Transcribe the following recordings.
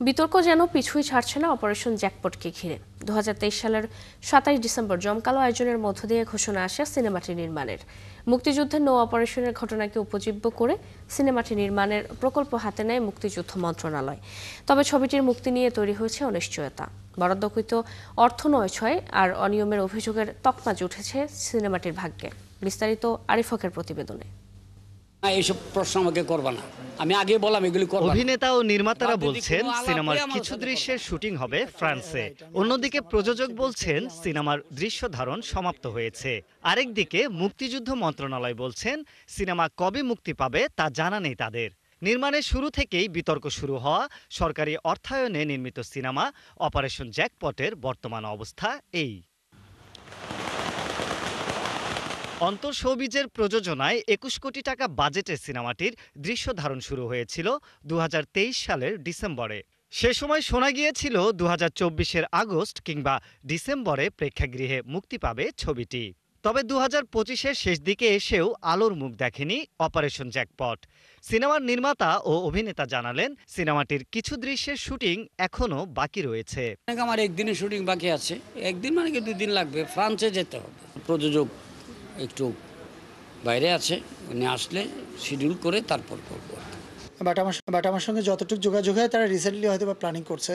বিতর্ক যেন পিছুই ছাড়ছে না অপারেশন জ্যাকপটকে ঘিরে। 2023 সালের 27 ডিসেম্বর জমকালো আয়োজনের মধ্য দিয়ে ঘোষণা আসে সিনেমাটি নির্মাণের। মুক্তিযুদ্ধের নৌ অপারেশনের ঘটনাকে উপজীব্য করে সিনেমাটি নির্মাণের প্রকল্প হাতে নেয় মুক্তিযুদ্ধ মন্ত্রণালয়। তবে ছবিটির মুক্তি নিয়ে তৈরি হয়েছে অনিশ্চয়তা। বরাদ্দকৃত অর্থ নয়ছয় আর অনিয়মের অভিযোগের তকমাজ উঠেছে সিনেমাটির ভাগ্যে। বিস্তারিত আরিফ হকের প্রতিবেদনে। এইসব প্রশ্ন আমাকে করবা না, আমি আগে বললাম এগুলি করবা না। অভিনেতা ও নির্মাতারা বলছেন সিনেমার কিছু দৃশ্যের শুটিং হবে ফ্রান্সে। অন্যদিকে প্রযোজক বলছেন সিনেমার দৃশ্য ধারণ সমাপ্ত হয়েছে। আরেকদিকে মুক্তিযুদ্ধ মন্ত্রণালয় বলছেন সিনেমা কবে মুক্তি পাবে তা জানা নেই তাদের। নির্মাণের শুরু থেকেই বিতর্ক শুরু হওয়া সরকারি অর্থায়নে নির্মিত সিনেমা অপারেশন জ্যাকপটের বর্তমান অবস্থা এই। অন্তঃসৌবিজের প্রযোজনায় 21 কোটি টাকা বাজেটের সিনেমাটির দৃশ্য ধারণ শুরু হয়েছিল 2023 সালের ডিসেম্বরে। সে সময় শোনা গিয়েছিল 2024-এর আগস্ট কিংবা ডিসেম্বরে প্রেক্ষাগৃহে মুক্তি পাবে ছবিটি। তবে 2025-এর শেষ দিকে এসেও আলোর মুখ দেখেনি অপারেশন জ্যাকপট। সিনেমার নির্মাতা ও অভিনেতা জানালেন সিনেমাটির কিছু দৃশ্যের শুটিং এখনও বাকি রয়েছে। আমার একদিনের শুটিং বাকি আছে, একদিন মানে কি 2 দিন লাগবে, ফ্রান্সে যেতে হবে। প্রযোজক একটু বাইরে আছে, উনি আসলে শিডিউল করে তারপর করবো। বাট আমার সঙ্গে যতটুকু যোগাযোগ হয় তারা রিসেন্টলি হয়তো বা প্ল্যানিং করছে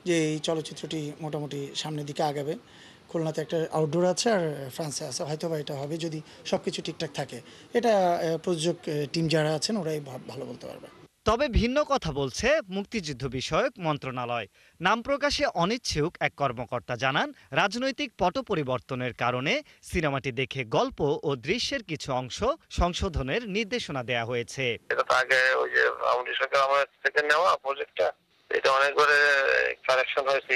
যে এই চলচ্চিত্রটি মোটামুটি সামনের দিকে আগাবে। খুলনাতে একটা আউটডোর আছে আর ফ্রান্সে আছে, হয়তো বা এটা হবে যদি সব কিছু ঠিকঠাক থাকে। এটা প্রযোজক টিম যারা আছেন ওরাই ভালো বলতে পারবে। তবে ভিন্ন কথা বলছে মুক্তিযুদ্ধ বিষয়ক মন্ত্রণালয়। নাম প্রকাশে অনিচ্ছুক এক কর্মকর্তা জানান রাজনৈতিক পট পরিবর্তনের কারণে সিনেমাটি দেখে গল্প ও দৃশ্যের কিছু অংশ সংশোধনের নির্দেশনা দেয়া হয়েছে। এটা তো আগে ওই যে আওয়ামী সরকার আমার থেকে নেওয়া প্রজেক্টটা, এটা অনেকবারে কারেকশন হয়েছে।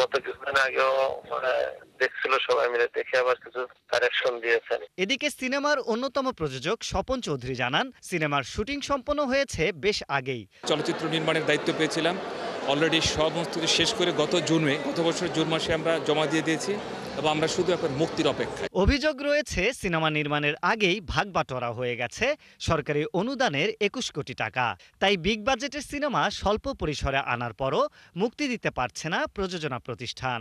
গত কিছুদিন আগেও মানে দেখছিল সবাই মিলে, দেখে আবার কিছু কারেকশন দিয়েছেন। এদিকে সিনেমার অন্যতম প্রযোজক স্বপন চৌধুরী জানান সিনেমার শুটিং সম্পন্ন হয়েছে বেশ আগেই। চলচ্চিত্র নির্মাণের দায়িত্ব পেয়েছিলাম, অলরেডি সমস্ত শেষ করে গত বছর জুন মাসে আমরা জমা দিয়ে দিয়েছি এবং আমরা শুধু এখন মুক্তির অপেক্ষায়। অভিযোগ রয়েছে সিনেমা নির্মাণের আগেই ভাগ বাটোয়ারা হয়ে গেছে সরকারি অনুদানের 21 কোটি টাকা। তাই বিগ বাজেটের সিনেমা স্বল্প পরিসরে আনার পরও মুক্তি দিতে পারছে না প্রযোজনা প্রতিষ্ঠান।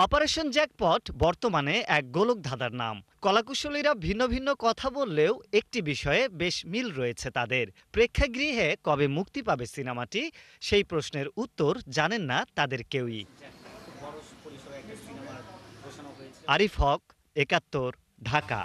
অপারেশন জ্যাকপট বর্তমানে এক গোলকধাঁধার নাম। কলাকুশলীরা ভিন্ন ভিন্ন কথা বললেও একটি বিষয়ে বেশ মিল রয়েছে তাদের। প্রেক্ষাগৃহে কবে মুক্তি পাবে সিনেমাটি সেই প্রশ্নের উত্তর জানেন না তাদের কেউই। আরিফ হক, ৭১, ঢাকা।